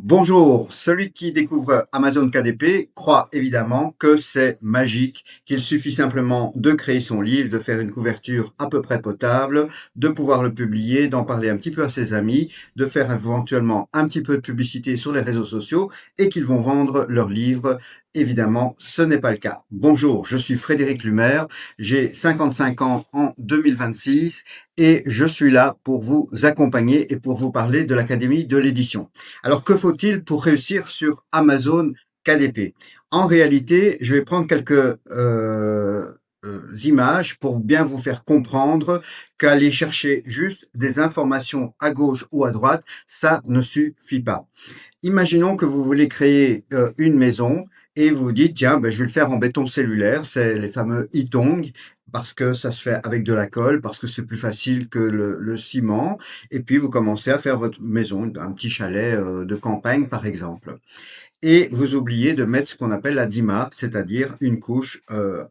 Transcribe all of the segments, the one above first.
Bonjour, celui qui découvre Amazon KDP croit évidemment que c'est magique, qu'il suffit simplement de créer son livre, de faire une couverture à peu près potable, de pouvoir le publier, d'en parler un petit peu à ses amis, de faire éventuellement un petit peu de publicité sur les réseaux sociaux et qu'ils vont vendre leur livre. Évidemment, ce n'est pas le cas. Bonjour, je suis Frédéric Lumer, j'ai 55 ans en 2026 et je suis là pour vous accompagner et pour vous parler de l'Académie de l'édition. Alors, que faut-il pour réussir sur Amazon KDP? En réalité, je vais prendre quelques images pour bien vous faire comprendre qu'aller chercher juste des informations à gauche ou à droite, ça ne suffit pas. Imaginons que vous voulez créer une maison et vous vous dites, tiens, ben, je vais le faire en béton cellulaire, c'est les fameux Ytong, parce que ça se fait avec de la colle, parce que c'est plus facile que le ciment. Et puis, vous commencez à faire votre maison, un petit chalet de campagne, par exemple. Et vous oubliez de mettre ce qu'on appelle la DIMA, c'est-à-dire une couche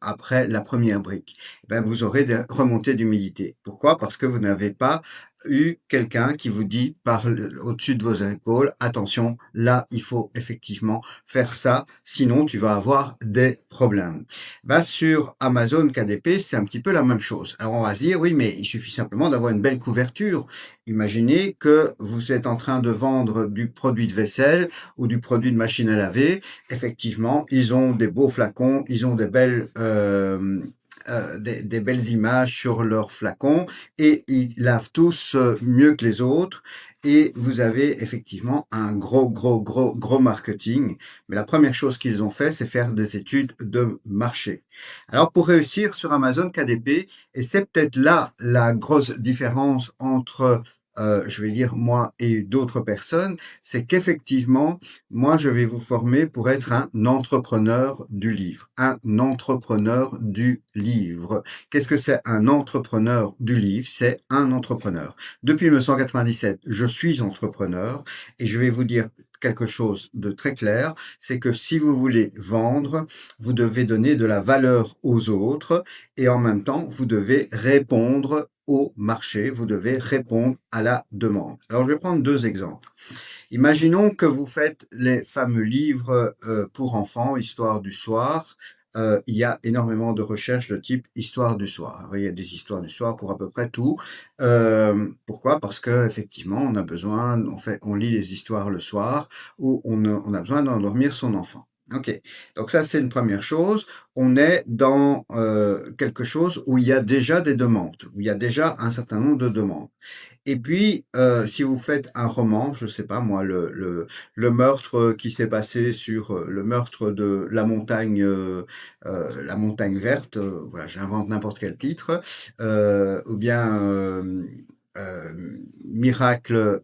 après la première brique. Ben, vous aurez des remontées d'humidité. Pourquoi? Parce que vous n'avez pas eu quelqu'un qui vous dit au-dessus de vos épaules, attention, là, il faut effectivement faire ça, sinon tu vas avoir des problèmes. Ben, sur Amazon KDP, c'est un petit peu la même chose. Alors on va se dire, oui, mais il suffit simplement d'avoir une belle couverture. Imaginez que vous êtes en train de vendre du produit de vaisselle ou du produit de machine à laver. Effectivement, ils ont des beaux flacons, ils ont des belles images sur leurs flacons et ils lavent tous mieux que les autres. Et vous avez effectivement un gros marketing. Mais la première chose qu'ils ont fait, c'est faire des études de marché. Alors, pour réussir sur Amazon KDP, et c'est peut-être là la grosse différence entre je vais dire moi et d'autres personnes, c'est qu'effectivement, moi, je vais vous former pour être un entrepreneur du livre. Un entrepreneur du livre. Qu'est-ce que c'est un entrepreneur du livre? C'est un entrepreneur. Depuis 1997, je suis entrepreneur et je vais vous dire quelque chose de très clair, c'est que si vous voulez vendre, vous devez donner de la valeur aux autres et en même temps, vous devez répondre au marché, vous devez répondre à la demande. Alors, je vais prendre deux exemples. Imaginons que vous faites les fameux livres pour enfants, Histoire du soir. Il y a énormément de recherches de type Histoire du soir. Alors, il y a des histoires du soir pour à peu près tout. Pourquoi? Parce que effectivement, on a besoin, on lit les histoires le soir ou on a besoin d'endormir son enfant. Ok, donc ça c'est une première chose. On est dans quelque chose où il y a déjà des demandes, où il y a déjà un certain nombre de demandes. Et puis, si vous faites un roman, je sais pas moi, le meurtre qui s'est passé sur le meurtre de la montagne verte, voilà, j'invente n'importe quel titre, ou bien miracle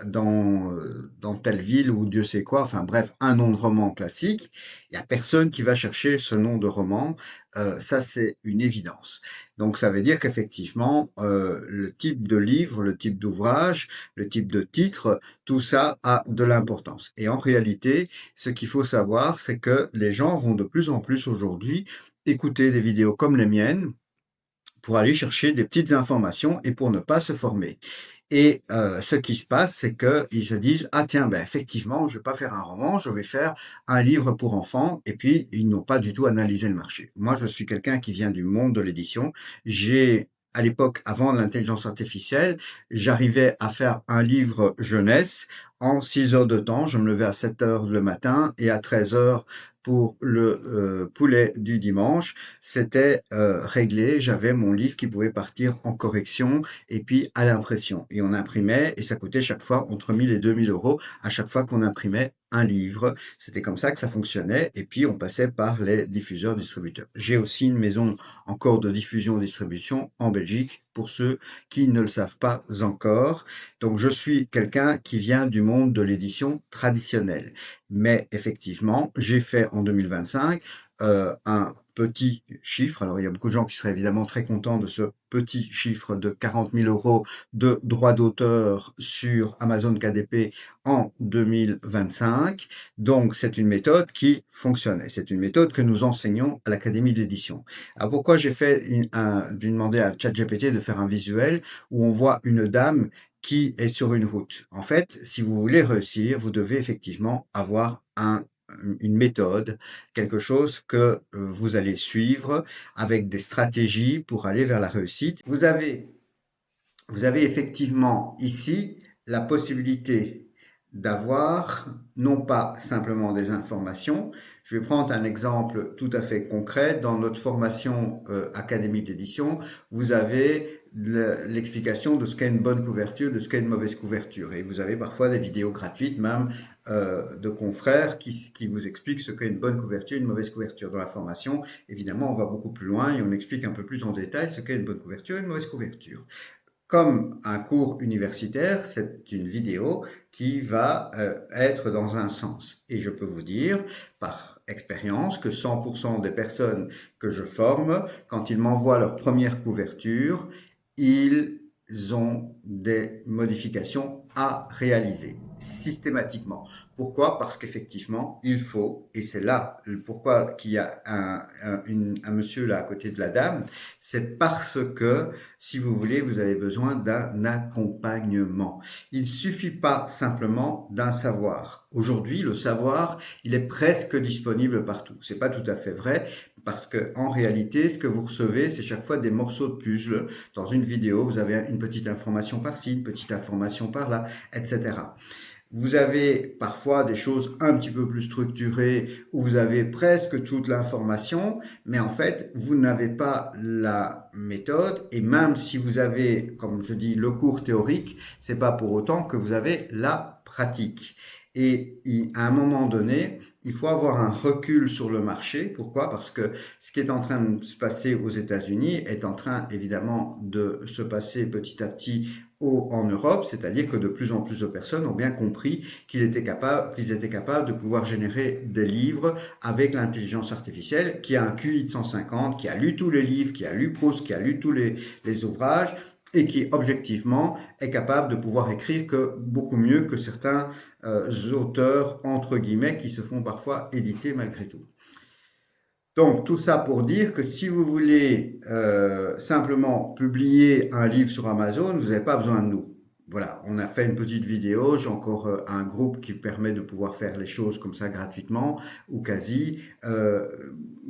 dans telle ville ou Dieu sait quoi, enfin bref, un nom de roman classique. Il y a personne qui va chercher ce nom de roman. Ça, c'est une évidence. Donc ça veut dire qu'effectivement, le type de livre, le type d'ouvrage, le type de titre, tout ça a de l'importance. Et en réalité, ce qu'il faut savoir, c'est que les gens vont de plus en plus aujourd'hui écouter des vidéos comme les miennes pour aller chercher des petites informations et pour ne pas se former. Et ce qui se passe, c'est qu'ils se disent: «Ah tiens, ben, effectivement, je vais pas faire un roman, je vais faire un livre pour enfants» et puis ils n'ont pas du tout analysé le marché. Moi, je suis quelqu'un qui vient du monde de l'édition. J'ai à l'époque, avant l'intelligence artificielle, j'arrivais à faire un livre jeunesse en 6 heures de temps. Je me levais à 7 heures le matin et à 13 heures pour le poulet du dimanche, c'était réglé. J'avais mon livre qui pouvait partir en correction et puis à l'impression. Et on imprimait et ça coûtait chaque fois entre 1000 et 2000 euros à chaque fois qu'on imprimait un livre. C'était comme ça que ça fonctionnait et puis on passait par les diffuseurs distributeurs. J'ai aussi une maison encore de diffusion distribution en Belgique pour ceux qui ne le savent pas encore. Donc je suis quelqu'un qui vient du monde de l'édition traditionnelle. Mais effectivement, j'ai fait en 2025 un petit chiffre. Alors, il y a beaucoup de gens qui seraient évidemment très contents de ce petit chiffre de 40 000 euros de droits d'auteur sur Amazon KDP en 2025. Donc, c'est une méthode qui fonctionne. Et c'est une méthode que nous enseignons à l'Académie de l'édition. Alors, pourquoi j'ai demandé à ChatGPT de faire un visuel où on voit une dame qui est sur une route. En fait, si vous voulez réussir, vous devez effectivement avoir une méthode, quelque chose que vous allez suivre avec des stratégies pour aller vers la réussite. Vous avez effectivement ici la possibilité d'avoir non pas simplement des informations. Je vais prendre un exemple tout à fait concret. Dans notre formation Académie d'édition, vous avez l'explication de ce qu'est une bonne couverture, de ce qu'est une mauvaise couverture. Et vous avez parfois des vidéos gratuites même de confrères qui vous expliquent ce qu'est une bonne couverture, une mauvaise couverture. Dans la formation, évidemment, on va beaucoup plus loin et on explique un peu plus en détail ce qu'est une bonne couverture et une mauvaise couverture. Comme un cours universitaire, c'est une vidéo qui va être dans un sens. Et je peux vous dire, par expérience, que 100% des personnes que je forme, quand ils m'envoient leur première couverture, ils ont des modifications à réaliser systématiquement. Pourquoi? Parce qu'effectivement, il faut, et c'est là pourquoi qu'il y a un monsieur là à côté de la dame, c'est parce que, si vous voulez, vous avez besoin d'un accompagnement. Il ne suffit pas simplement d'un savoir. Aujourd'hui, le savoir, il est presque disponible partout. C'est pas tout à fait vrai, parce que en réalité, ce que vous recevez, c'est chaque fois des morceaux de puzzle. Dans une vidéo, vous avez une petite information par-ci, une petite information par-là, etc. Vous avez parfois des choses un petit peu plus structurées où vous avez presque toute l'information, mais en fait, vous n'avez pas la méthode et même si vous avez, comme je dis, le cours théorique, c'est pas pour autant que vous avez la pratique. Et à un moment donné, il faut avoir un recul sur le marché. Pourquoi? Parce que ce qui est en train de se passer aux États-Unis est en train évidemment de se passer petit à petit en Europe, c'est-à-dire que de plus en plus de personnes ont bien compris qu'ils étaient capables de pouvoir générer des livres avec l'intelligence artificielle, qui a un QI de 150, qui a lu tous les livres, qui a lu Proust, qui a lu tous les ouvrages, et qui objectivement est capable de pouvoir écrire beaucoup mieux que certains auteurs entre guillemets qui se font parfois éditer malgré tout. Donc tout ça pour dire que si vous voulez simplement publier un livre sur Amazon, vous n'avez pas besoin de nous. Voilà, on a fait une petite vidéo, j'ai encore un groupe qui permet de pouvoir faire les choses comme ça gratuitement ou quasi.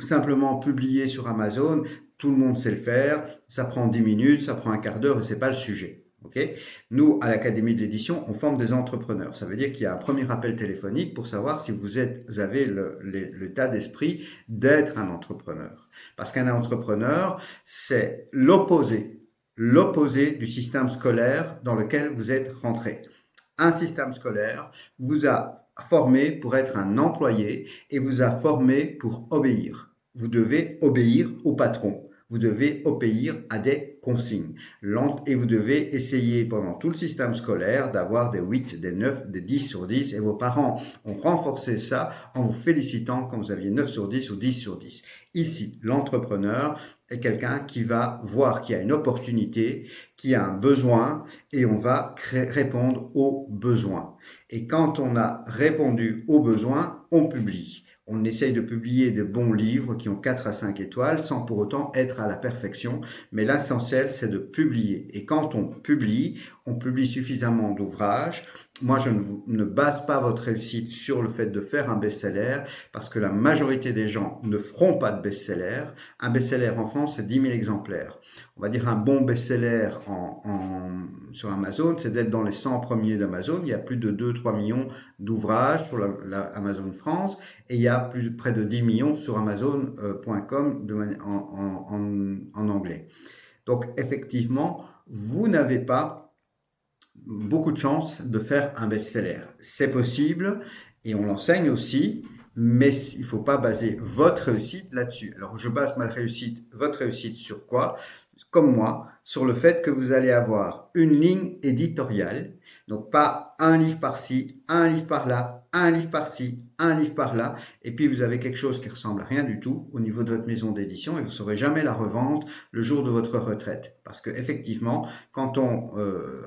Simplement publier sur Amazon, tout le monde sait le faire, ça prend 10 minutes, ça prend un quart d'heure et c'est pas le sujet. Okay. Nous, à l'Académie de l'édition, on forme des entrepreneurs. Ça veut dire qu'il y a un premier appel téléphonique pour savoir si vous avez l'état d'esprit d'être un entrepreneur. Parce qu'un entrepreneur, c'est l'opposé du système scolaire dans lequel vous êtes rentré. Un système scolaire vous a formé pour être un employé et vous a formé pour obéir. Vous devez obéir au patron. Vous devez obéir à des consignes. Et vous devez essayer pendant tout le système scolaire d'avoir des 8, des 9, des 10 sur 10. Et vos parents ont renforcé ça en vous félicitant quand vous aviez 9 sur 10 ou 10 sur 10. Ici, l'entrepreneur est quelqu'un qui va voir qu'il y a une opportunité, qu'il y a un besoin et on va répondre aux besoins. Et quand on a répondu aux besoins, on publie. On essaye de publier de bons livres qui ont 4 à 5 étoiles sans pour autant être à la perfection. Mais l'essentiel, c'est de publier. Et quand on publie suffisamment d'ouvrages. Moi, je ne base pas votre réussite sur le fait de faire un best-seller parce que la majorité des gens ne feront pas de best-seller. Un best-seller en France, c'est 10 000 exemplaires. On va dire un bon best-seller sur Amazon, c'est d'être dans les 100 premiers d'Amazon. Il y a plus de 2-3 millions d'ouvrages sur la Amazon France et il y a près de 10 millions sur Amazon.com en anglais. Donc, effectivement, vous n'avez pas beaucoup de chances de faire un best-seller. C'est possible et on l'enseigne aussi, mais il ne faut pas baser votre réussite là-dessus. Alors, je base votre réussite sur quoi? Comme moi, sur le fait que vous allez avoir une ligne éditoriale, donc pas un livre par-ci, un livre par-là, un livre par-ci, un livre par-là, et puis vous avez quelque chose qui ressemble à rien du tout au niveau de votre maison d'édition et vous ne saurez jamais la revendre le jour de votre retraite. Parce que effectivement, quand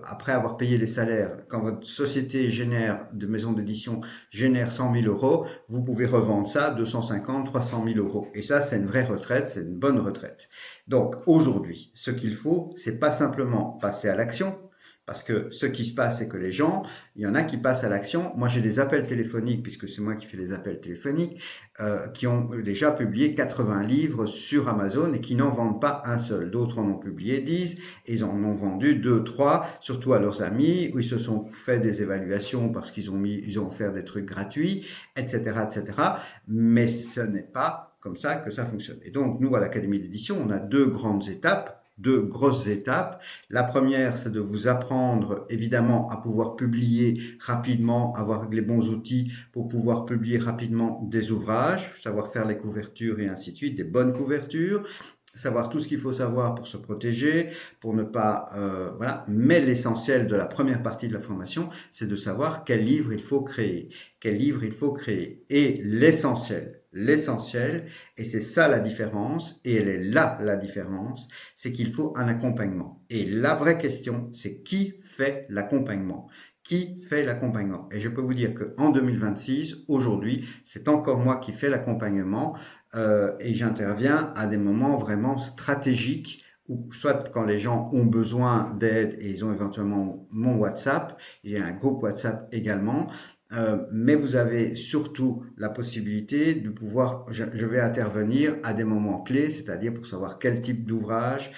après avoir payé les salaires, quand votre société de maison d'édition génère 100 000 euros, vous pouvez revendre ça 250, 300 000 euros. Et ça, c'est une vraie retraite, c'est une bonne retraite. Donc aujourd'hui, ce qu'il faut, c'est pas simplement passer à l'action, Parce que ce qui se passe, c'est que les gens, il y en a qui passent à l'action. Moi, j'ai des appels téléphoniques, puisque c'est moi qui fais les appels téléphoniques, qui ont déjà publié 80 livres sur Amazon et qui n'en vendent pas un seul. D'autres en ont publié 10 et ils en ont vendu 2, 3, surtout à leurs amis, où ils se sont fait des évaluations parce ils ont offert des trucs gratuits, etc., etc. Mais ce n'est pas comme ça que ça fonctionne. Et donc, nous, à l'Académie d'édition, on a deux grandes étapes, deux grosses étapes. La première, c'est de vous apprendre évidemment à pouvoir publier rapidement, avoir les bons outils pour pouvoir publier rapidement des ouvrages, savoir faire les couvertures et ainsi de suite, des bonnes couvertures, savoir tout ce qu'il faut savoir pour se protéger, pour ne pas... voilà. Mais l'essentiel de la première partie de la formation, c'est de savoir quel livre il faut créer. Quel livre il faut créer. Et l'essentiel, et c'est ça la différence, et elle est là la différence, c'est qu'il faut un accompagnement. Et la vraie question, c'est qui fait l'accompagnement? Qui fait l'accompagnement? Et je peux vous dire qu'en 2026, aujourd'hui, c'est encore moi qui fais l'accompagnement et j'interviens à des moments vraiment stratégiques ou soit quand les gens ont besoin d'aide et ils ont éventuellement mon WhatsApp, il y a un groupe WhatsApp également, mais vous avez surtout la possibilité de pouvoir, je vais intervenir à des moments clés, c'est-à-dire pour savoir quel type d'ouvrage,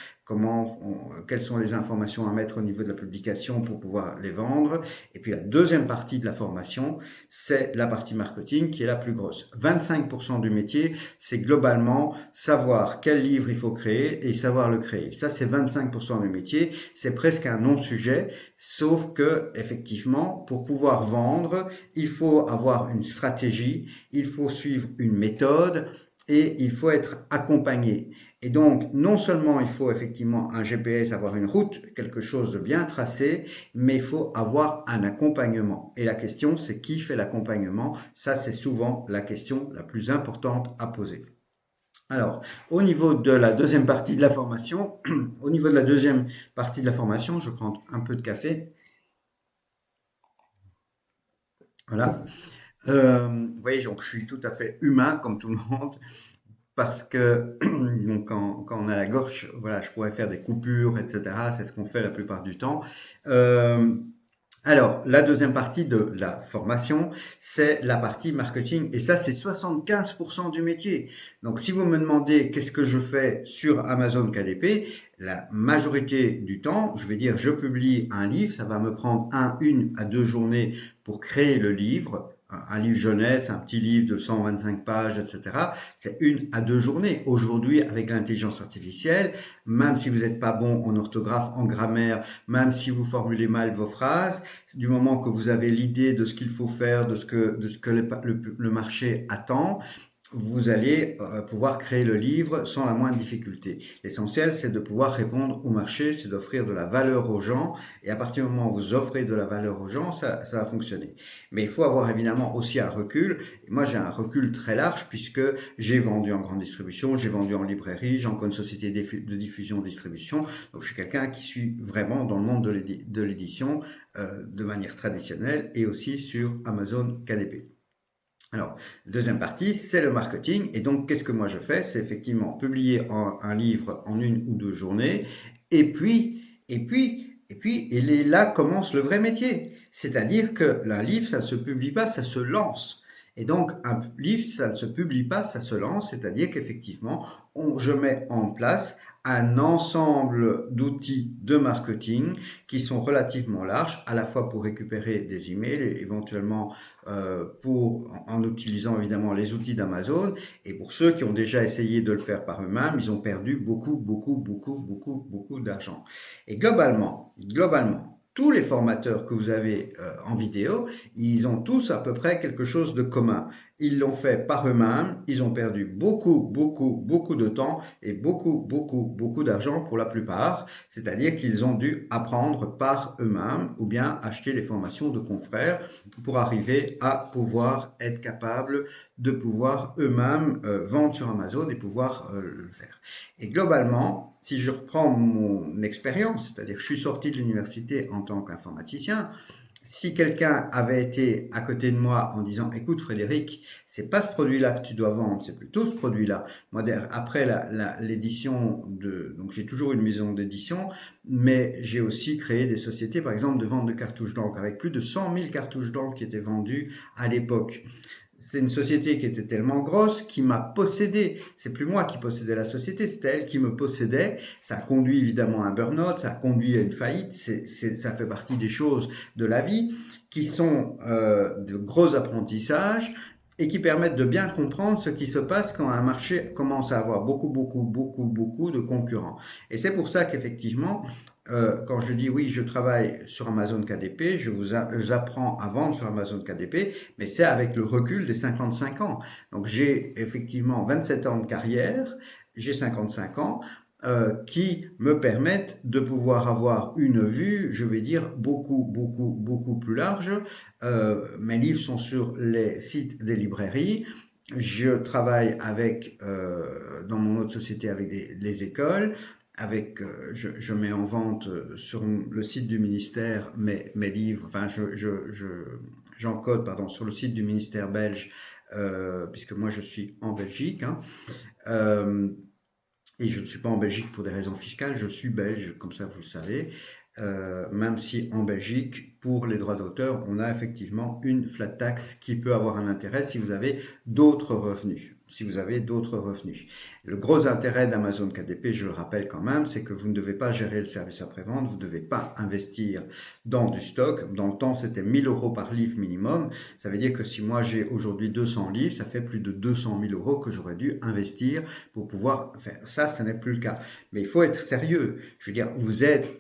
quelles sont les informations à mettre au niveau de la publication pour pouvoir les vendre. Et puis la deuxième partie de la formation, c'est la partie marketing qui est la plus grosse. 25% du métier, c'est globalement savoir quel livre il faut créer et savoir le créer. Ça, c'est 25% du métier. C'est presque un non-sujet, sauf que, effectivement, pour pouvoir vendre, il faut avoir une stratégie, il faut suivre une méthode et il faut être accompagné. Et donc, non seulement il faut effectivement un GPS, avoir une route, quelque chose de bien tracé, mais il faut avoir un accompagnement. Et la question, c'est qui fait l'accompagnement? Ça, c'est souvent la question la plus importante à poser. Alors, au niveau de la deuxième partie de la formation, je prends un peu de café. Voilà. Vous voyez, donc je suis tout à fait humain comme tout le monde parce que donc, quand on a la gorge, voilà, je pourrais faire des coupures, etc. C'est ce qu'on fait la plupart du temps. Euh, alors, la deuxième partie de la formation, c'est la partie marketing. Et ça, c'est 75% du métier. Donc, si vous me demandez qu'est-ce que je fais sur Amazon KDP, la majorité du temps, je vais dire, je publie un livre. Ça va me prendre 1 à 2 journées pour créer le livre. Un livre jeunesse, un petit livre de 125 pages, etc. C'est 1 à 2 journées. Aujourd'hui, avec l'intelligence artificielle, même si vous n'êtes pas bon en orthographe, en grammaire, même si vous formulez mal vos phrases, du moment que vous avez l'idée de ce qu'il faut faire, de ce que le marché attend, vous allez pouvoir créer le livre sans la moindre difficulté. L'essentiel, c'est de pouvoir répondre au marché, c'est d'offrir de la valeur aux gens. Et à partir du moment où vous offrez de la valeur aux gens, ça va fonctionner. Mais il faut avoir évidemment aussi un recul. Et moi, j'ai un recul très large puisque j'ai vendu en grande distribution, j'ai vendu en librairie, j'ai encore une société de diffusion-distribution. Donc, je suis quelqu'un qui suit vraiment dans le monde de l'édition de manière traditionnelle et aussi sur Amazon KDP. Alors, la deuxième partie, c'est le marketing. Et donc, qu'est-ce que moi je fais? C'est effectivement publier un livre en 1 ou 2 journées. Et là commence le vrai métier. C'est-à-dire que un livre, ça ne se publie pas, ça se lance. Et donc, un livre, ça ne se publie pas, ça se lance. C'est-à-dire qu'effectivement, je mets en place un ensemble d'outils de marketing qui sont relativement larges, à la fois pour récupérer des emails, et éventuellement en utilisant évidemment les outils d'Amazon. Et pour ceux qui ont déjà essayé de le faire par eux-mêmes, ils ont perdu beaucoup d'argent. Et globalement, tous les formateurs que vous avez en vidéo, ils ont tous à peu près quelque chose de commun. Ils l'ont fait par eux-mêmes, ils ont perdu beaucoup de temps et beaucoup d'argent pour la plupart. C'est-à-dire qu'ils ont dû apprendre par eux-mêmes ou bien acheter les formations de confrères pour arriver à pouvoir être capables de pouvoir eux-mêmes vendre sur Amazon et pouvoir le faire. Et globalement, si je reprends mon expérience, c'est-à-dire que je suis sorti de l'université en tant qu'informaticien, Si quelqu'un avait été à côté de moi en disant: «Écoute Frédéric, c'est pas ce produit-là que tu dois vendre, c'est plutôt ce produit-là». Moi après l'édition donc j'ai toujours une maison d'édition, mais j'ai aussi créé des sociétés, par exemple, de vente de cartouches d'encre, avec plus de 100 000 cartouches d'encre qui étaient vendues à l'époque. C'est une société qui était tellement grosse qui m'a possédé. C'est plus moi qui possédais la société, c'était elle qui me possédait. Ça a conduit évidemment à un burn-out, ça a conduit à une faillite. Ça fait partie des choses de la vie qui sont de gros apprentissages et qui permettent de bien comprendre ce qui se passe quand un marché commence à avoir beaucoup de concurrents. Et c'est pour ça qu'effectivement, quand je dis oui, je travaille sur Amazon KDP, j'apprends à vendre sur Amazon KDP, mais c'est avec le recul des 55 ans. Donc j'ai effectivement 27 ans de carrière, j'ai 55 ans, qui me permettent de pouvoir avoir une vue, je vais dire, beaucoup plus large. Mes livres sont sur les sites des librairies. Je travaille dans mon autre société avec les écoles. Je mets en vente sur le site du ministère mes livres. Enfin, j'encode, pardon, sur le site du ministère belge, puisque moi je suis en Belgique, hein. Euh, et je ne suis pas en Belgique pour des raisons fiscales, je suis belge, comme ça vous le savez. Même si en Belgique, pour les droits d'auteur, on a effectivement une flat tax qui peut avoir un intérêt si vous avez d'autres revenus. Si vous avez d'autres revenus. Le gros intérêt d'Amazon KDP, je le rappelle quand même, c'est que vous ne devez pas gérer le service après-vente, vous ne devez pas investir dans du stock. Dans le temps, c'était 1 000 € par livre minimum. Ça veut dire que si moi j'ai aujourd'hui 200 livres, ça fait plus de 200 000 € que j'aurais dû investir pour pouvoir faire ça. Ce n'est plus le cas. Mais il faut être sérieux. Je veux dire, vous êtes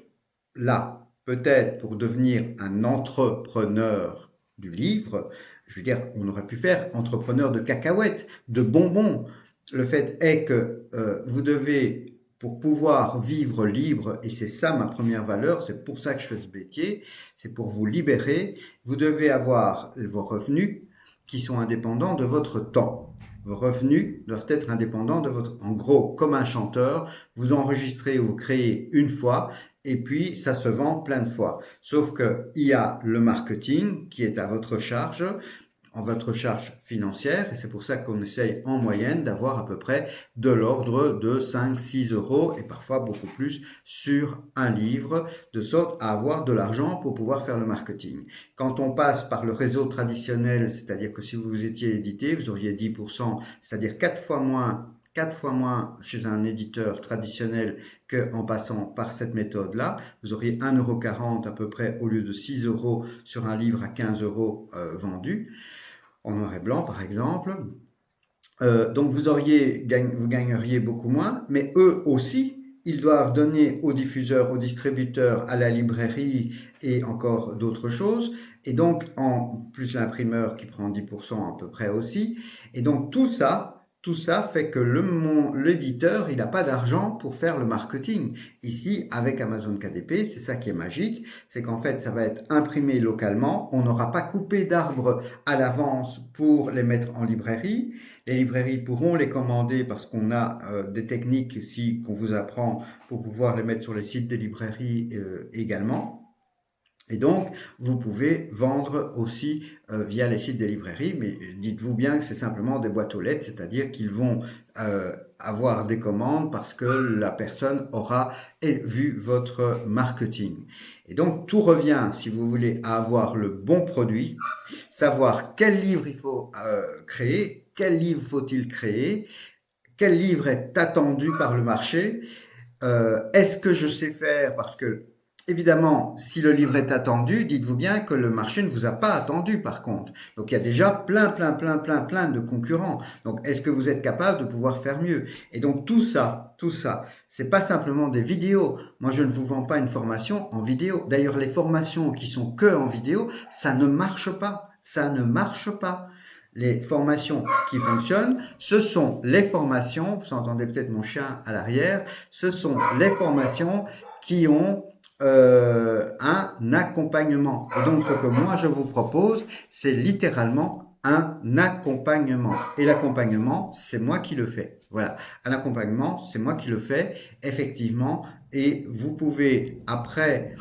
là, peut-être pour devenir un entrepreneur du livre. Je veux dire, on aurait pu faire entrepreneur de cacahuètes, de bonbons. Le fait est que vous devez, pour pouvoir vivre libre, et c'est ça ma première valeur, c'est pour ça que je fais ce métier, c'est pour vous libérer, vous devez avoir vos revenus qui sont indépendants de votre temps. Vos revenus doivent être indépendants de votre... En gros, comme un chanteur, vous enregistrez ou vous créez une fois, et puis ça se vend plein de fois. Sauf qu'il y a le marketing qui est à votre charge, en votre charge financière, et c'est pour ça qu'on essaye en moyenne d'avoir à peu près de l'ordre de 5-6 € et parfois beaucoup plus sur un livre, de sorte à avoir de l'argent pour pouvoir faire le marketing. Quand on passe par le réseau traditionnel, c'est-à-dire que si vous étiez édité, vous auriez 10%, c'est-à-dire 4 fois moins chez un éditeur traditionnel qu'en passant par cette méthode-là. Vous auriez 1,40 € à peu près au lieu de 6 € sur un livre à 15 € vendu, en noir et blanc par exemple. Donc vous gagneriez beaucoup moins, mais eux aussi, ils doivent donner aux diffuseurs, aux distributeurs, à la librairie et encore d'autres choses. Et donc, en plus l'imprimeur qui prend 10% à peu près aussi. Et donc tout ça fait que l'éditeur, il n'a pas d'argent pour faire le marketing. Ici, avec Amazon KDP, c'est ça qui est magique, c'est qu'en fait, ça va être imprimé localement. On n'aura pas coupé d'arbres à l'avance pour les mettre en librairie. Les librairies pourront les commander parce qu'on a des techniques ici qu'on vous apprend pour pouvoir les mettre sur les sites des librairies également. Et donc, vous pouvez vendre aussi via les sites des librairies, mais dites-vous bien que c'est simplement des boîtes aux lettres, c'est-à-dire qu'ils vont avoir des commandes parce que la personne aura vu votre marketing. Et donc, tout revient, si vous voulez, à avoir le bon produit, savoir quel livre il faut créer, quel livre faut-il créer, quel livre est attendu par le marché, est-ce que je sais faire parce que évidemment, si le livre est attendu, dites-vous bien que le marché ne vous a pas attendu par contre. Donc il y a déjà plein de concurrents. Donc est-ce que vous êtes capable de pouvoir faire mieux? Et donc tout ça, c'est pas simplement des vidéos. Moi, je ne vous vends pas une formation en vidéo. D'ailleurs, les formations qui sont que en vidéo, ça ne marche pas. Ça ne marche pas. Les formations qui fonctionnent, ce sont les formations, vous entendez peut-être mon chien à l'arrière, ce sont les formations qui ont un accompagnement. Et donc, ce que moi je vous propose, c'est littéralement un accompagnement. Et l'accompagnement, c'est moi qui le fais. Voilà, un accompagnement, c'est moi qui le fais, effectivement. Et vous pouvez, après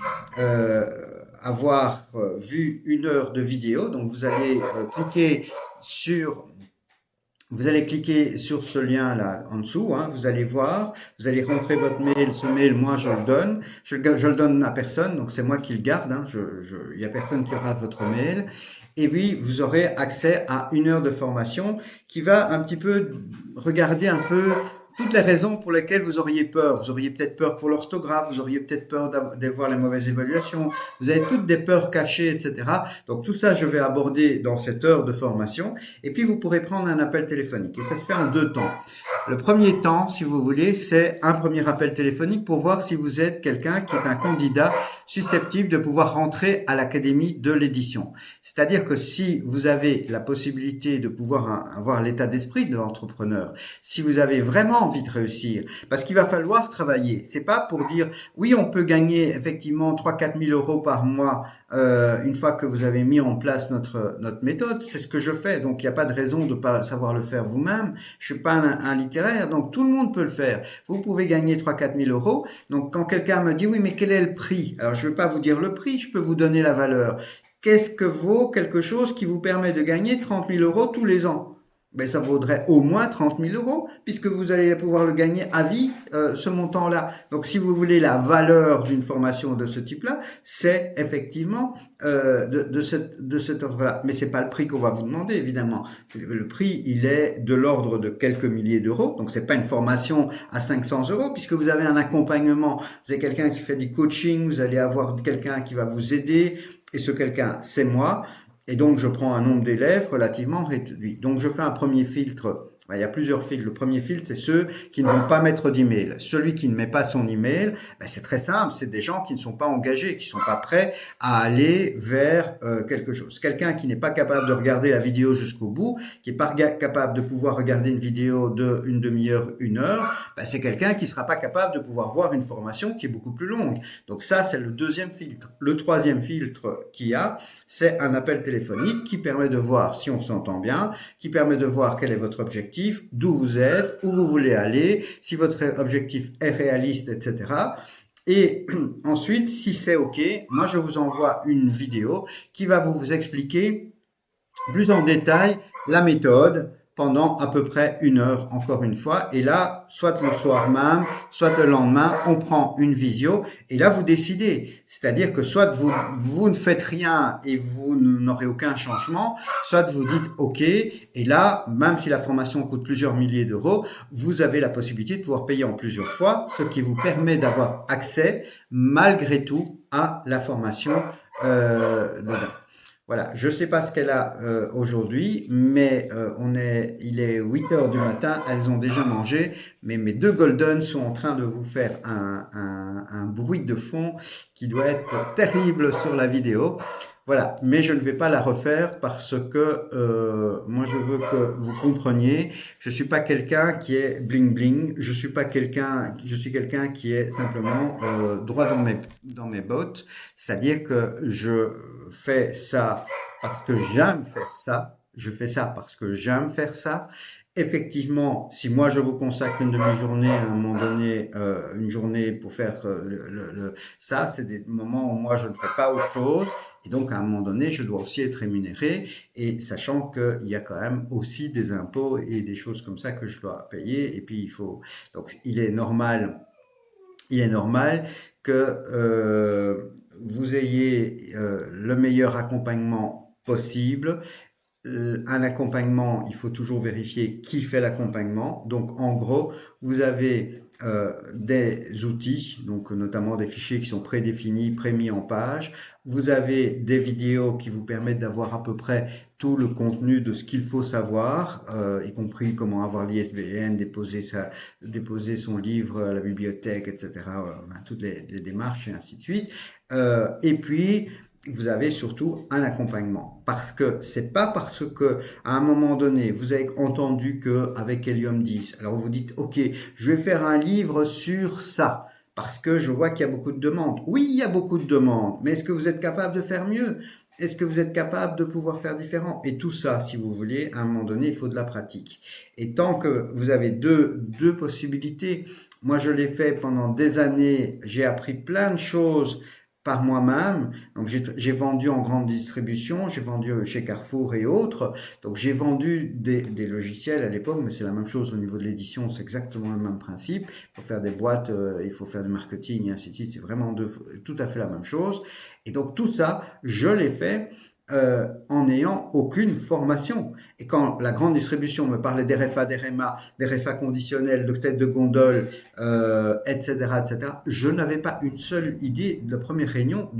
avoir vu 1 heure de vidéo. Donc vous allez cliquer sur vous allez cliquer sur ce lien-là en dessous, hein, vous allez voir, vous allez rentrer votre mail, ce mail, moi je le donne, je le donne à personne, donc c'est moi qui le garde, hein, il y a personne qui aura votre mail, et puis vous aurez accès à 1 heure de formation qui va un petit peu regarder un peu toutes les raisons pour lesquelles vous auriez peur. Vous auriez peut-être peur pour l'orthographe, vous auriez peut-être peur d'avoir les mauvaises évaluations, vous avez toutes des peurs cachées, etc. Donc tout ça, je vais aborder dans cette heure de formation. Et puis vous pourrez prendre un appel téléphonique. Et ça se fait en 2 temps. Le premier temps, si vous voulez, c'est un premier appel téléphonique pour voir si vous êtes quelqu'un qui est un candidat susceptible de pouvoir rentrer à l'académie de l'édition. C'est-à-dire que si vous avez la possibilité de pouvoir avoir l'état d'esprit de l'entrepreneur, si vous avez vraiment envie de réussir, parce qu'il va falloir travailler. C'est pas pour dire oui, on peut gagner effectivement 3-4 000 euros par mois une fois que vous avez mis en place notre méthode. C'est ce que je fais, donc il n'y a pas de raison de pas savoir le faire vous-même. Je suis pas un littéraire, donc tout le monde peut le faire. Vous pouvez gagner 3-4 000 euros. Donc quand quelqu'un me dit oui, mais quel est le prix? Alors je ne vais pas vous dire le prix, je peux vous donner la valeur. Qu'est-ce que vaut quelque chose qui vous permet de gagner 30 000 euros tous les ans? Ben, ça vaudrait au moins 30 000 euros, puisque vous allez pouvoir le gagner à vie, ce montant-là. Donc, si vous voulez la valeur d'une formation de ce type-là, c'est effectivement de cet ordre-là. Mais c'est pas le prix qu'on va vous demander, évidemment. Le prix, il est de l'ordre de quelques milliers d'euros. Donc, c'est pas une formation à 500 euros, puisque vous avez un accompagnement. Vous avez quelqu'un qui fait du coaching, vous allez avoir quelqu'un qui va vous aider, et ce quelqu'un, c'est moi. Et donc, je prends un nombre d'élèves relativement réduit. Donc, je fais un premier filtre. Il y a plusieurs filtres. Le premier filtre, c'est ceux qui ne vont pas mettre d'email. Celui qui ne met pas son email, c'est très simple. C'est des gens qui ne sont pas engagés, qui ne sont pas prêts à aller vers quelque chose. Quelqu'un qui n'est pas capable de regarder la vidéo jusqu'au bout, qui n'est pas capable de pouvoir regarder une vidéo de une demi-heure, 1 heure, c'est quelqu'un qui ne sera pas capable de pouvoir voir une formation qui est beaucoup plus longue. Donc ça, c'est le deuxième filtre. Le troisième filtre qu'il y a, c'est un appel téléphonique qui permet de voir si on s'entend bien, qui permet de voir quel est votre objectif, d'où vous êtes, où vous voulez aller, si votre objectif est réaliste, etc. Et ensuite, si c'est OK, moi je vous envoie une vidéo qui va vous expliquer plus en détail la méthode pendant à peu près 1 heure, encore une fois. Et là, soit le soir même, soit le lendemain, on prend une visio. Et là, vous décidez. C'est-à-dire que soit vous ne faites rien et vous n'aurez aucun changement, soit vous dites OK. Et là, même si la formation coûte plusieurs milliers d'euros, vous avez la possibilité de pouvoir payer en plusieurs fois, ce qui vous permet d'avoir accès, malgré tout, à la formation dedans. Voilà, je ne sais pas ce qu'elle a aujourd'hui, mais il est 8 heures du matin, elles ont déjà mangé, mais mes 2 Golden sont en train de vous faire un bruit de fond qui doit être terrible sur la vidéo. Voilà, mais je ne vais pas la refaire parce que moi je veux que vous compreniez, je suis pas quelqu'un qui est bling bling, je suis quelqu'un qui est simplement droit dans mes bottes, c'est-à-dire que je fais ça parce que j'aime faire ça, je fais ça parce que j'aime faire ça. Effectivement, si moi je vous consacre une demi-journée à un moment donné, une journée pour faire ça, c'est des moments où moi je ne fais pas autre chose. Et donc, à un moment donné, je dois aussi être rémunéré, et sachant qu'il y a quand même aussi des impôts et des choses comme ça que je dois payer. Et puis, donc, il est normal que vous ayez le meilleur accompagnement possible. Un accompagnement, il faut toujours vérifier qui fait l'accompagnement. Donc, en gros, vous avez des outils, donc notamment des fichiers qui sont prédéfinis, prémis en page. Vous avez des vidéos qui vous permettent d'avoir à peu près tout le contenu de ce qu'il faut savoir, y compris comment avoir l'ISBN, déposer son livre à la bibliothèque, etc. Toutes les démarches et ainsi de suite. Et puis, vous avez surtout un accompagnement, parce que c'est pas parce que à un moment donné vous avez entendu que avec Helium 10, alors vous dites OK, je vais faire un livre sur ça parce que je vois qu'il y a beaucoup de demandes. Oui, il y a beaucoup de demandes, mais est-ce que vous êtes capable de faire mieux? Est-ce que vous êtes capable de pouvoir faire différent? Et tout ça, si vous voulez, à un moment donné, il faut de la pratique. Et tant que vous avez deux possibilités, moi je l'ai fait pendant des années, j'ai appris plein de choses par moi-même. Donc j'ai vendu en grande distribution, j'ai vendu chez Carrefour et autres. Donc j'ai vendu des logiciels à l'époque, mais c'est la même chose au niveau de l'édition, c'est exactement le même principe. Il faut faire des boîtes, il faut faire du marketing et ainsi de suite. C'est vraiment tout à fait la même chose. Et donc tout ça, je l'ai fait en n'ayant aucune formation. Et quand la grande distribution me parlait d'RFA, d'RMA, d'RFA conditionnel, de tête de gondole, etc., etc., je n'avais pas une seule idée de la première réunion.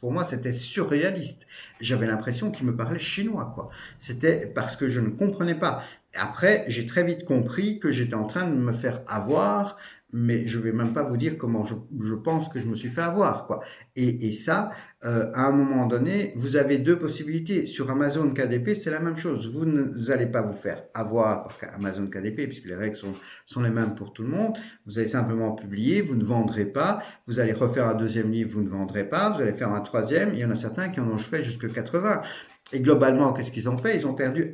Pour moi, c'était surréaliste. J'avais l'impression qu'il me parlait chinois, quoi. C'était parce que je ne comprenais pas. Après, j'ai très vite compris que j'étais en train de me faire avoir, mais je vais même pas vous dire comment je pense que je me suis fait avoir, quoi. Et ça, à un moment donné, vous avez deux possibilités. Sur Amazon KDP, c'est la même chose. Vous n'allez pas vous faire avoir par Amazon KDP, puisque les règles sont les mêmes pour tout le monde. Vous allez simplement publier, vous ne vendrez pas. Vous allez refaire un deuxième livre, vous ne vendrez pas. Vous allez faire un troisième. Il y en a certains qui en ont fait jusque 80. Et globalement, qu'est-ce qu'ils ont fait? Ils ont perdu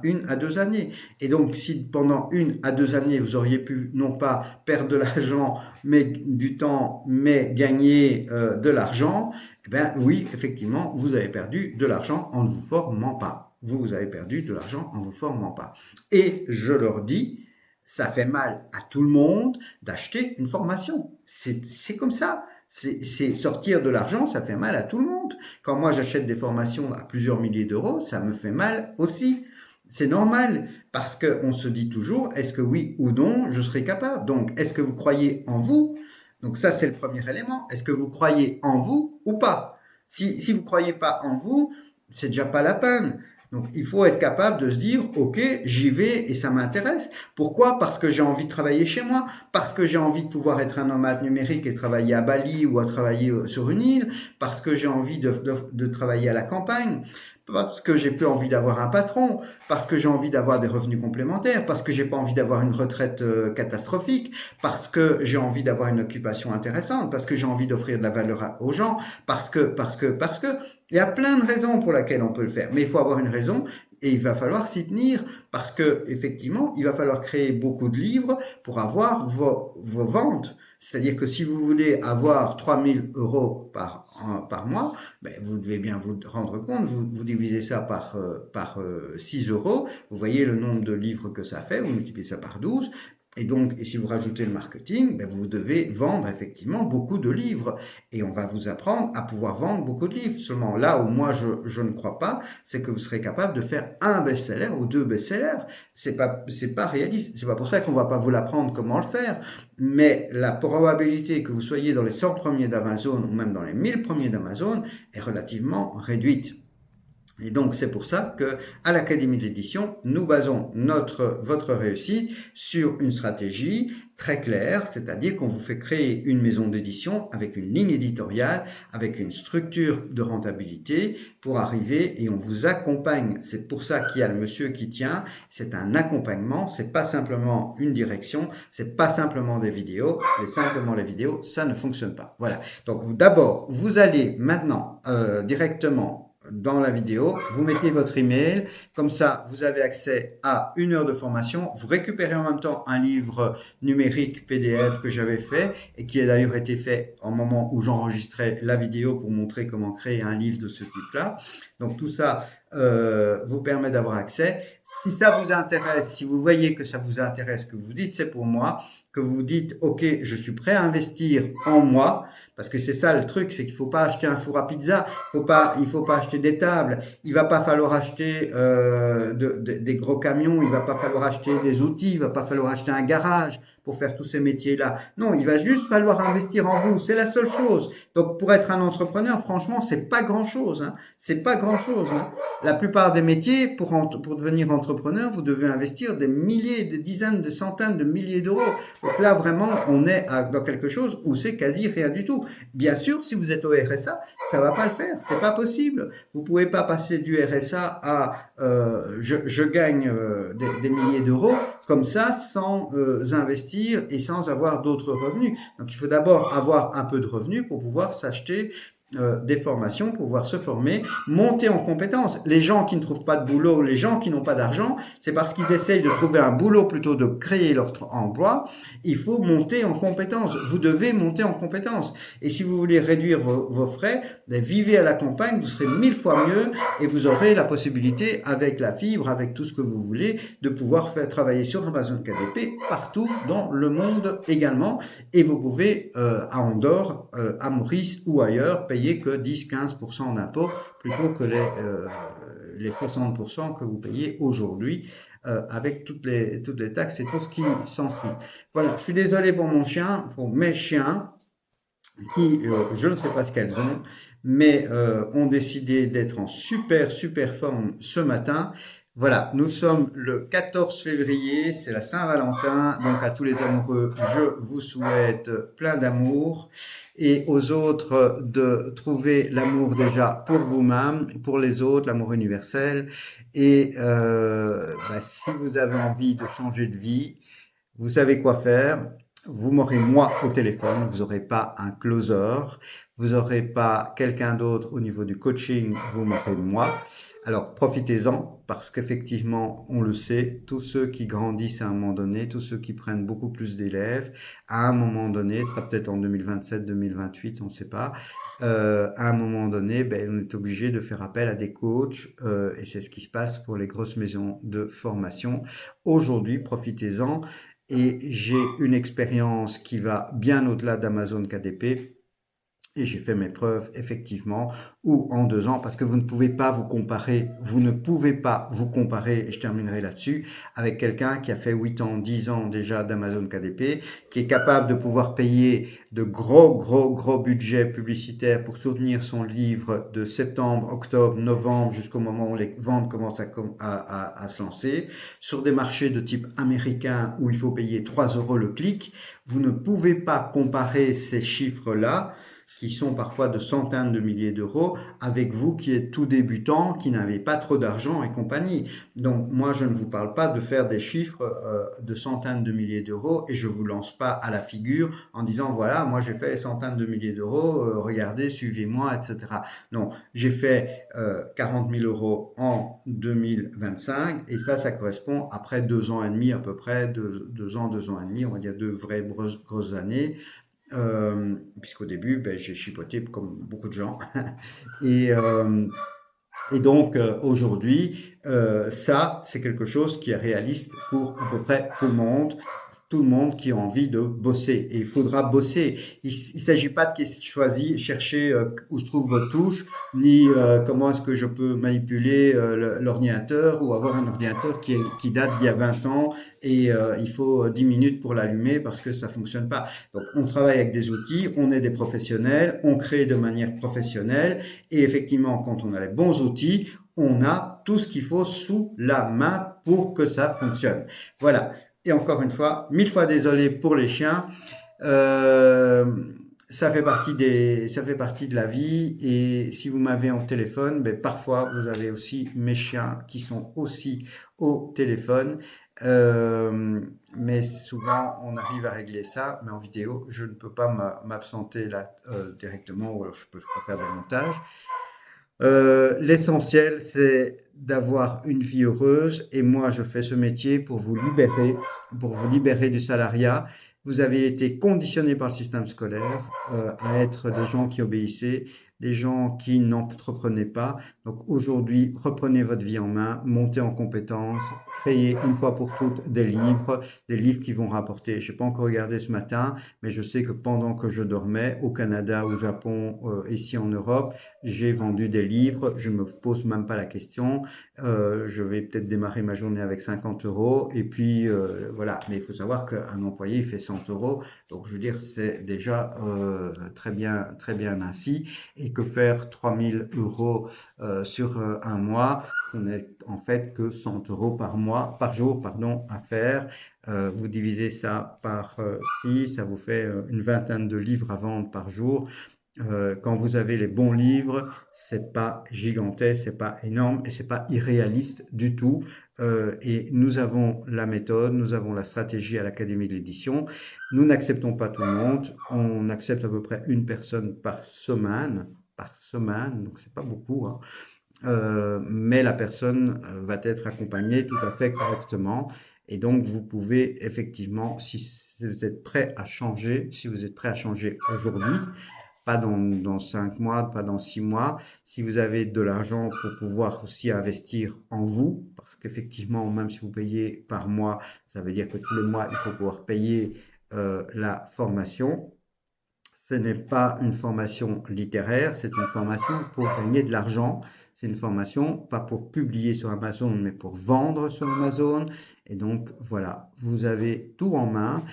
une à 2 années. Et donc, si pendant 1 à 2 années, vous auriez pu non pas perdre de l'argent, mais du temps, mais gagner de l'argent, eh bien oui, effectivement, vous avez perdu de l'argent en ne vous formant pas. Vous avez perdu de l'argent en ne vous formant pas. Et je leur dis, ça fait mal à tout le monde d'acheter une formation. C'est comme ça. C'est sortir de l'argent, ça fait mal à tout le monde. Quand moi j'achète des formations à plusieurs milliers d'euros, ça me fait mal aussi. C'est normal parce qu'on se dit toujours, est-ce que oui ou non, je serai capable? Donc, est-ce que vous croyez en vous? Donc ça, c'est le premier élément. Est-ce que vous croyez en vous ou pas? Si vous ne croyez pas en vous, c'est déjà pas la peine. Donc, il faut être capable de se dire, OK, j'y vais et ça m'intéresse. Pourquoi? Parce que j'ai envie de travailler chez moi, parce que j'ai envie de pouvoir être un nomade numérique et travailler à Bali ou à travailler sur une île, parce que j'ai envie de travailler à la campagne, parce que j'ai plus envie d'avoir un patron, parce que j'ai envie d'avoir des revenus complémentaires, parce que j'ai pas envie d'avoir une retraite catastrophique, parce que j'ai envie d'avoir une occupation intéressante, parce que j'ai envie d'offrir de la valeur aux gens, parce que, il y a plein de raisons pour lesquelles on peut le faire, mais il faut avoir une raison et il va falloir s'y tenir parce que effectivement, il va falloir créer beaucoup de livres pour avoir vos ventes. C'est-à-dire que si vous voulez avoir 3000 euros par mois, ben vous devez bien vous rendre compte, vous divisez ça par 6 euros, vous voyez le nombre de livres que ça fait, vous multipliez ça par 12, et donc, et si vous rajoutez le marketing, ben vous devez vendre effectivement beaucoup de livres. Et on va vous apprendre à pouvoir vendre beaucoup de livres. Seulement là où moi je ne crois pas, c'est que vous serez capable de faire un best-seller ou deux best-sellers. C'est pas réaliste. C'est pas pour ça qu'on va pas vous l'apprendre comment le faire. Mais la probabilité que vous soyez dans les 100 premiers d'Amazon ou même dans les 1000 premiers d'Amazon est relativement réduite. Et donc, c'est pour ça que, à l'Académie de l'édition, nous basons votre réussite sur une stratégie très claire, c'est-à-dire qu'on vous fait créer une maison d'édition avec une ligne éditoriale, avec une structure de rentabilité pour arriver et on vous accompagne. C'est pour ça qu'il y a le monsieur qui tient. C'est un accompagnement. C'est pas simplement une direction. C'est pas simplement des vidéos. Simplement les vidéos, ça ne fonctionne pas. Voilà. Donc, d'abord, vous allez maintenant, directement dans la vidéo, vous mettez votre email, comme ça vous avez accès à 1 heure de formation, vous récupérez en même temps un livre numérique PDF que j'avais fait et qui a d'ailleurs été fait au moment où j'enregistrais la vidéo pour montrer comment créer un livre de ce type-là. Donc tout ça vous permet d'avoir accès. Si ça vous intéresse, si vous voyez que ça vous intéresse, que vous dites c'est pour moi, que vous dites ok, je suis prêt à investir en moi, parce que c'est ça le truc, c'est qu'il faut pas acheter un four à pizza, il faut pas acheter des tables, il va pas falloir acheter des gros camions, il va pas falloir acheter des outils, il va pas falloir acheter un garage pour faire tous ces métiers-là. Non, il va juste falloir investir en vous, c'est la seule chose. Donc pour être un entrepreneur, franchement, c'est pas grand-chose, hein. C'est pas grand-chose, hein. La plupart des métiers, pour devenir entrepreneur, vous devez investir des milliers, des dizaines, des centaines de milliers d'euros. Donc là, vraiment, on est dans quelque chose où c'est quasi rien du tout. Bien sûr, si vous êtes au RSA, ça va pas le faire, c'est pas possible. Vous pouvez pas passer du RSA à je gagne des milliers d'euros comme ça sans investir et sans avoir d'autres revenus. Donc il faut d'abord avoir un peu de revenus pour pouvoir s'acheter des formations pour pouvoir se former, monter en compétences. Les gens qui ne trouvent pas de boulot, les gens qui n'ont pas d'argent, c'est parce qu'ils essayent de trouver un boulot plutôt de créer leur emploi. Il faut monter en compétences. Vous devez monter en compétences. Et si vous voulez réduire vos frais, ben, vivez à la campagne, vous serez 1000 fois mieux et vous aurez la possibilité, avec la fibre, avec tout ce que vous voulez, de pouvoir faire travailler sur Amazon KDP partout dans le monde également. Et vous pouvez, à Andorre, à Maurice ou ailleurs, payer que 10-15% en impôts plutôt que les 60% que vous payez aujourd'hui, avec toutes les taxes et tout ce qui s'ensuit. Voilà, je suis désolé pour mon chien, pour mes chiens, qui, je ne sais pas ce qu'elles ont, mais ont décidé d'être en super, super forme ce matin. Voilà, nous sommes le 14 février, c'est la Saint-Valentin, donc à tous les amoureux, je vous souhaite plein d'amour et aux autres de trouver l'amour déjà pour vous-même, pour les autres, l'amour universel. Et si vous avez envie de changer de vie, vous savez quoi faire. Vous m'aurez moi au téléphone, vous n'aurez pas un closer, vous n'aurez pas quelqu'un d'autre au niveau du coaching, vous m'aurez moi. Alors profitez-en parce qu'effectivement, on le sait, tous ceux qui grandissent à un moment donné, tous ceux qui prennent beaucoup plus d'élèves, à un moment donné, ce sera peut-être en 2027, 2028, on ne sait pas, à un moment donné, ben, on est obligé de faire appel à des coachs et c'est ce qui se passe pour les grosses maisons de formation. Aujourd'hui, profitez-en. Et j'ai une expérience qui va bien au-delà d'Amazon KDP. Et j'ai fait mes preuves, effectivement, ou en 2 ans, parce que vous ne pouvez pas vous comparer, vous ne pouvez pas vous comparer, et je terminerai là-dessus, avec quelqu'un qui a fait 8 ans, 10 ans déjà d'Amazon KDP, qui est capable de pouvoir payer de gros, gros, gros budgets publicitaires pour soutenir son livre de septembre, octobre, novembre, jusqu'au moment où les ventes commencent à se lancer, sur des marchés de type américain où il faut payer 3 € le clic. Vous ne pouvez pas comparer ces chiffres-là qui sont parfois de centaines de milliers d'euros, avec vous qui êtes tout débutant, qui n'avez pas trop d'argent et compagnie. Donc moi, je ne vous parle pas de faire des chiffres de centaines de milliers d'euros et je vous lance pas à la figure en disant, voilà, moi j'ai fait centaines de milliers d'euros, regardez, suivez-moi, etc. Non, j'ai fait 40 000 € en 2025 et ça correspond après 2 ans et demi à peu près, 2 ans et demi, on va dire 2 vraies grosses années. Puisqu'au début, ben, j'ai chipoté comme beaucoup de gens. Et, euh, et donc aujourd'hui, ça, c'est quelque chose qui est réaliste pour à peu près tout le monde qui a envie de bosser. Et il faudra bosser. Il ne s'agit pas de choisir, chercher où se trouve votre touche, ni comment est-ce que je peux manipuler l'ordinateur ou avoir un ordinateur qui date d'il y a 20 ans et il faut 10 minutes pour l'allumer parce que ça fonctionne pas. Donc on travaille avec des outils, on est des professionnels, on crée de manière professionnelle et effectivement quand on a les bons outils, on a tout ce qu'il faut sous la main pour que ça fonctionne. Voilà. Et encore une fois, 1000 fois désolé pour les chiens. Euh, ça fait partie de la vie. Et si vous m'avez en téléphone, ben, parfois vous avez aussi mes chiens qui sont aussi au téléphone. Mais souvent, on arrive à régler ça. Mais en vidéo, je ne peux pas m'absenter là directement, ou alors je peux faire des montages. L'essentiel, c'est d'avoir une vie heureuse et moi, je fais ce métier pour vous libérer du salariat. Vous avez été conditionné par le système scolaire à être des gens qui obéissaient, des gens qui n'entreprenaient pas. Donc aujourd'hui, reprenez votre vie en main, montez en compétences, créez une fois pour toutes des livres qui vont rapporter. Je n'ai pas encore regardé ce matin, mais je sais que pendant que je dormais au Canada, au Japon, ici en Europe, j'ai vendu des livres, je me pose même pas la question. Je vais peut-être démarrer ma journée avec 50 € et puis voilà. Mais il faut savoir qu'un employé il fait 100 €, donc je veux dire c'est déjà très bien ainsi. Et que faire 3 000 € sur un mois, ce n'est en fait que 100 € par jour, pardon, à faire. Vous divisez ça par 6, ça vous fait une vingtaine de livres à vendre par jour. Quand vous avez les bons livres, c'est pas gigantesque, c'est pas énorme et c'est pas irréaliste du tout. Et nous avons la méthode, nous avons la stratégie à l'Académie de l'édition. Nous n'acceptons pas tout le monde, on accepte à peu près une personne par semaine. par semaine, donc c'est pas beaucoup, hein. Mais la personne va être accompagnée tout à fait correctement. Et donc, vous pouvez effectivement, si vous êtes prêt à changer, si vous êtes prêt à changer aujourd'hui, pas dans 5 mois, pas dans 6 mois, si vous avez de l'argent pour pouvoir aussi investir en vous, parce qu'effectivement, même si vous payez par mois, ça veut dire que tous les mois, il faut pouvoir payer la formation. Ce n'est pas une formation littéraire, c'est une formation pour gagner de l'argent. C'est une formation pas pour publier sur Amazon, mais pour vendre sur Amazon. Et donc, voilà, vous avez tout en main.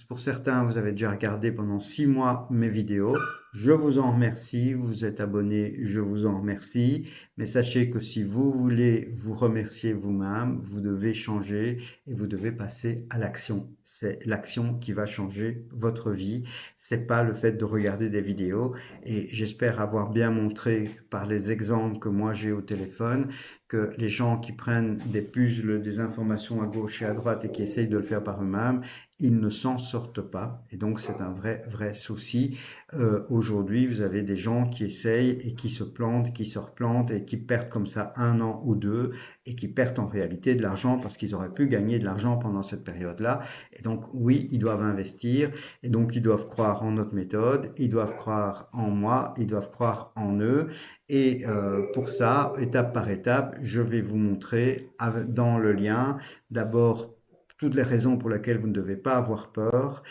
Pour certains, vous avez déjà regardé pendant 6 mois mes vidéos. Je vous en remercie. Vous êtes abonné, je vous en remercie. Mais sachez que si vous voulez vous remercier vous-même, vous devez changer et vous devez passer à l'action. C'est l'action qui va changer votre vie. C'est pas le fait de regarder des vidéos. Et j'espère avoir bien montré par les exemples que moi j'ai au téléphone que les gens qui prennent des puzzles, des informations à gauche et à droite et qui essayent de le faire par eux-mêmes, ils ne s'en sortent pas. Et donc c'est un vrai souci. Aujourd'hui, vous avez des gens qui essayent et qui se plantent, qui se replantent et qui perdent comme ça 1 an ou 2 et qui perdent en réalité de l'argent parce qu'ils auraient pu gagner de l'argent pendant cette période-là. Et donc oui, ils doivent investir et donc ils doivent croire en notre méthode, ils doivent croire en moi, ils doivent croire en eux. Et pour ça, étape par étape, je vais vous montrer dans le lien d'abord toutes les raisons pour lesquelles vous ne devez pas avoir peur.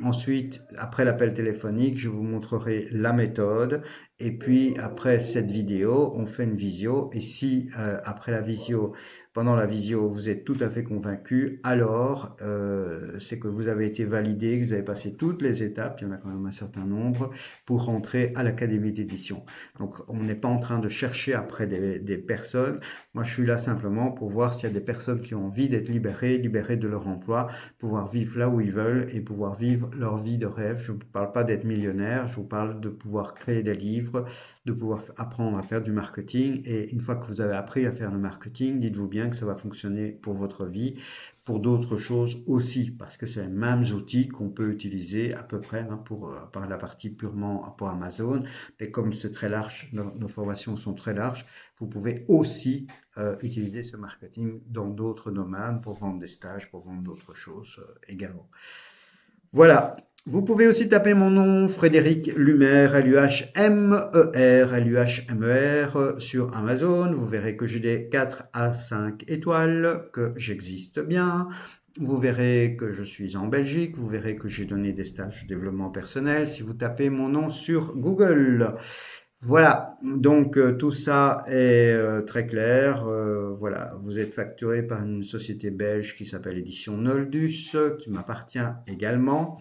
Ensuite, après l'appel téléphonique, je vous montrerai la méthode. Et puis, après cette vidéo, on fait une visio. Et si, après la visio, pendant la visio, vous êtes tout à fait convaincu, alors c'est que vous avez été validé, que vous avez passé toutes les étapes, il y en a quand même un certain nombre, pour rentrer à l'académie d'édition. Donc, on n'est pas en train de chercher après des personnes. Moi, je suis là simplement pour voir s'il y a des personnes qui ont envie d'être libérées de leur emploi, pouvoir vivre là où ils veulent et pouvoir vivre leur vie de rêve. Je ne vous parle pas d'être millionnaire, je vous parle de pouvoir créer des livres, de pouvoir apprendre à faire du marketing. Et une fois que vous avez appris à faire le marketing, dites-vous bien que ça va fonctionner pour votre vie, pour d'autres choses aussi, parce que c'est les mêmes outils qu'on peut utiliser à peu près hein, par la partie purement pour Amazon. Mais comme c'est très large, nos formations sont très larges, vous pouvez aussi utiliser ce marketing dans d'autres domaines pour vendre des stages, pour vendre d'autres choses également. Voilà. Vous pouvez aussi taper mon nom, Frédéric Lumer, Luhmer, Luhmer, sur Amazon. Vous verrez que j'ai des 4 à 5 étoiles, que j'existe bien. Vous verrez que je suis en Belgique. Vous verrez que j'ai donné des stages de développement personnel si vous tapez mon nom sur Google. Voilà, donc tout ça est très clair. Voilà, vous êtes facturé par une société belge qui s'appelle Édition Noldus, qui m'appartient également.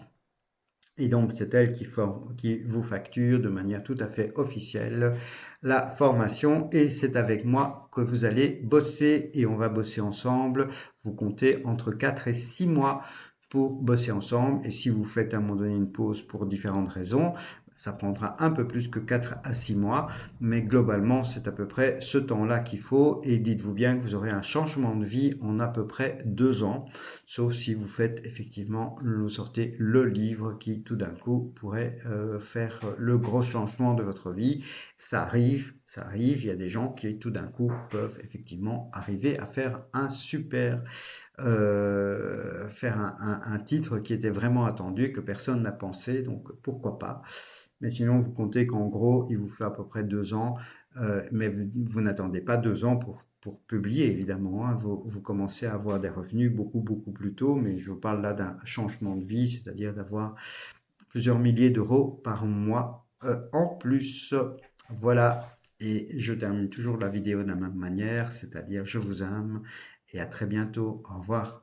Et donc, c'est elle qui vous facture de manière tout à fait officielle la formation. Et c'est avec moi que vous allez bosser et on va bosser ensemble. Vous comptez entre 4 et 6 mois pour bosser ensemble. Et si vous faites à un moment donné une pause pour différentes raisons, ça prendra un peu plus que 4 à 6 mois, mais globalement, c'est à peu près ce temps-là qu'il faut. Et dites-vous bien que vous aurez un changement de vie en à peu près 2 ans, sauf si vous faites effectivement, vous sortez le livre qui tout d'un coup pourrait faire le gros changement de votre vie. Ça arrive, il y a des gens qui tout d'un coup peuvent effectivement arriver à faire un super faire un titre qui était vraiment attendu, que personne n'a pensé, donc pourquoi pas. Mais sinon, vous comptez qu'en gros, il vous fait à peu près 2 ans, mais vous n'attendez pas 2 ans pour publier, évidemment. Hein. Vous commencez à avoir des revenus beaucoup plus tôt, mais je vous parle là d'un changement de vie, c'est-à-dire d'avoir plusieurs milliers d'euros par mois en plus. Voilà, et je termine toujours la vidéo de la même manière, c'est-à-dire je vous aime et à très bientôt. Au revoir.